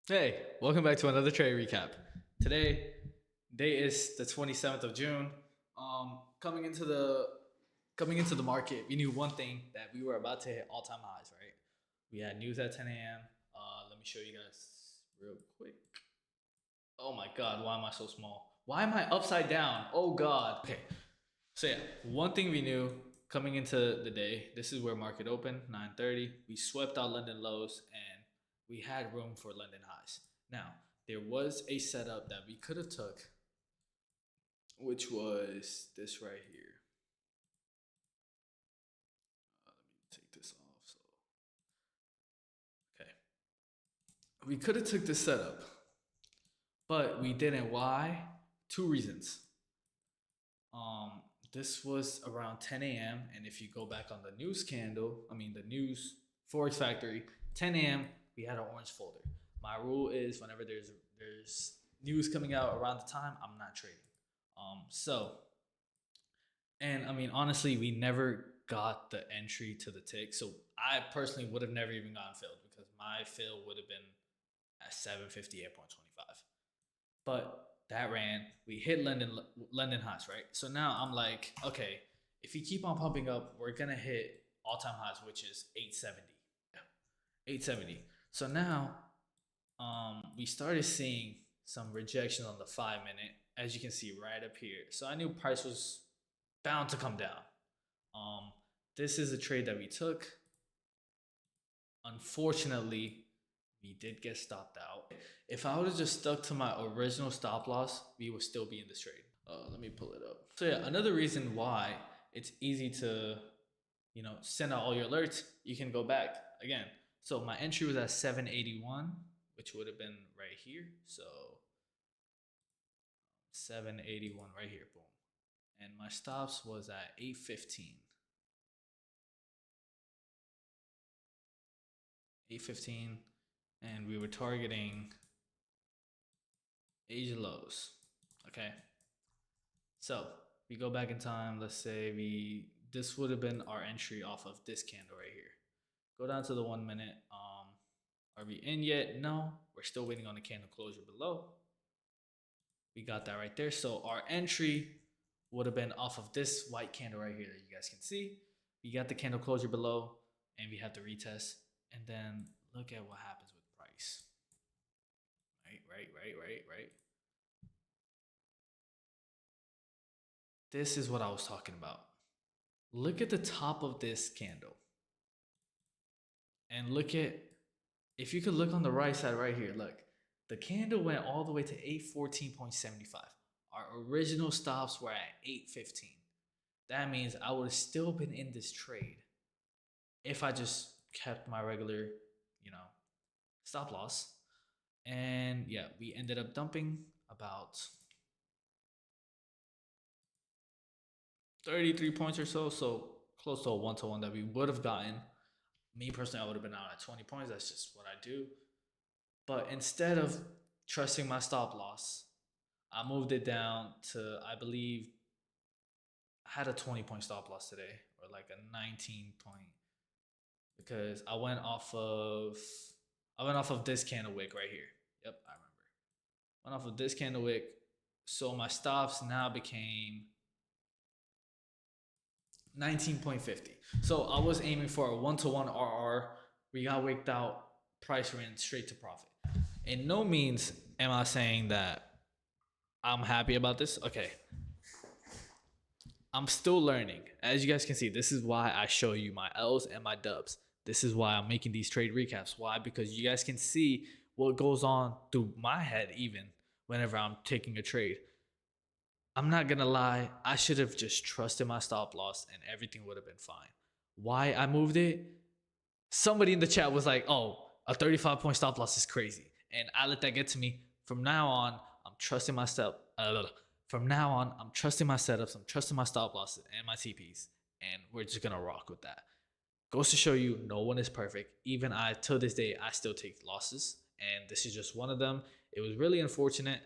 Hey, welcome back to another trade recap. Today, day is the 27th of June. Coming into the market, we knew one thing that we were about to hit all-time highs, right? We had news at 10 a.m. Let me show you guys real quick. Oh my God, why am I so small? Why am I upside down? Oh God. Okay, so yeah, one thing we knew coming into the day, this is where market opened, 9:30. We swept out London lows and we had room for London highs. Now, there was a setup that we could have took, which was this right here. Let me take this off. So, okay, we could have took this setup, but we didn't. Why? Two reasons. Um, this was around 10 a.m. And if you go back on the news candle, the news Forex Factory, 10 a.m. we had an orange folder. My rule is whenever there's news coming out around the time, I'm not trading. So and honestly, we never got the entry to the tick. So I personally would have never even gotten filled because my fill would have been at 758.25. But that ran. We hit London highs, right? So now I'm like, okay, if we keep on pumping up, we're gonna hit all time highs, which is 870. Yeah, 870. So now, we started seeing some rejection on the 5 minute, as you can see right up here. So I knew price was bound to come down. Um, this is a trade that we took. Unfortunately, we did get stopped out. If I would have just stuck to my original stop loss, we would still be in this trade. Let me pull it up. So yeah, another reason why it's easy to, send out all your alerts, you can go back again. So my entry was at 781, which would have been right here. So 781 right here, boom. And my stops was at 815. 815, and we were targeting Asia lows. Okay, so we go back in time. Let's say this would have been our entry off of this candle right here. Go down to the 1 minute. Are we in yet? No, we're still waiting on the candle closure below. We got that right there. So our entry would have been off of this white candle right here that you guys can see. We got the candle closure below, and we have to retest. And then look at what happens with price. Right. This is what I was talking about. Look at the top of this candle. And look at, if you could look on the right side right here, look. The candle went all the way to 814.75. Our original stops were at 815. That means I would have still been in this trade if I just kept my regular, you know, stop loss. And yeah, we ended up dumping about 33 points or so. So close to a 1-to-1 that we would have gotten. Me personally, I would have been out at 20 points. That's just what I do. But instead of trusting my stop loss, I moved it down to, I believe, I had a 20-point stop loss today, or like a 19-point, because I went off of this candle wick right here. Yep, I remember. Went off of this candle wick, so my stops now became 19.50. So I was aiming for a 1-to-1 RR. We got wicked out. Price ran straight to profit. In no means am I saying that I'm happy about this. Okay. I'm still learning. As you guys can see, this is why I show you my L's and my dubs. This is why I'm making these trade recaps. Why? Because you guys can see what goes on through my head even whenever I'm taking a trade. I'm not gonna lie, I should have just trusted my stop loss and everything would have been fine. Why I moved it? Somebody in the chat was like, "Oh, a 35-point stop loss is crazy," and I let that get to me. From now on, I'm trusting my step. From now on, I'm trusting my setups. I'm trusting my stop losses and my TPs, and we're just gonna rock with that. Goes to show you, no one is perfect. Even I, till this day, I still take losses, and this is just one of them. It was really unfortunate.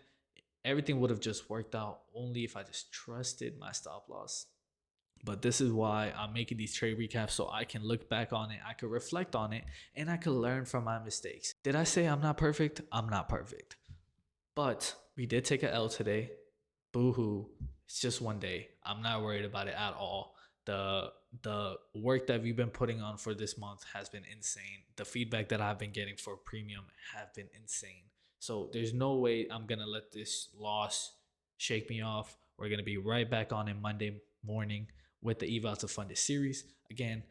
Everything would have just worked out only if I just trusted my stop loss. But this is why I'm making these trade recaps so I can look back on it, I can reflect on it, and I can learn from my mistakes. Did I say I'm not perfect? I'm not perfect. But we did take a L today. Boo hoo. It's just one day. I'm not worried about it at all. The work that we've been putting on for this month has been insane. The feedback that I've been getting for premium have been insane. So there's no way I'm gonna let this loss shake me off. We're gonna be right back on in Monday morning with the eval to fund this series. Again,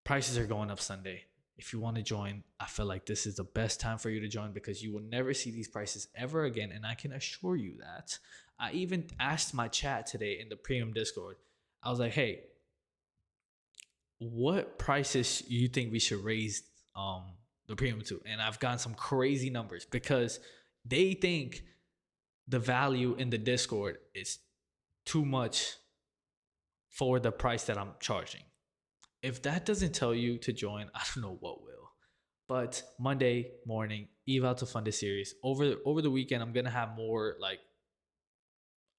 prices are going up Sunday. If you want to join, I feel like this is the best time for you to join because you will never see these prices ever again. And I can assure you that. I even asked my chat today in the premium Discord. I was like, hey, what prices you think we should raise the premium to? And I've gotten some crazy numbers because they think the value in the Discord is too much for the price that I'm charging. If that doesn't tell you to join, I don't know what will. But Monday morning, eval to fund this series. Over the weekend, I'm gonna have more like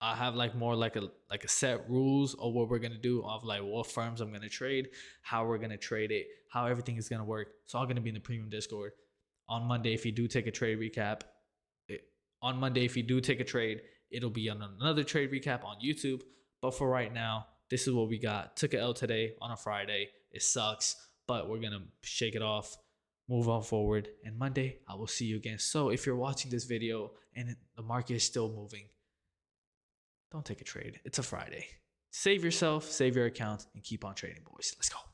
I have like more like a set rules of what we're gonna do, of like what firms I'm gonna trade, how we're gonna trade it, how everything is gonna work. It's all gonna be in the premium Discord. On Monday, if you do take a trade recap, it, on Monday if you do take a trade, it'll be on another trade recap on YouTube. But for right now, this is what we got. Took an L today on a Friday. It sucks, but we're gonna shake it off, move on forward. And Monday, I will see you again. So if you're watching this video and the market is still moving, don't take a trade. It's a Friday. Save yourself, save your account, and keep on trading, boys. Let's go.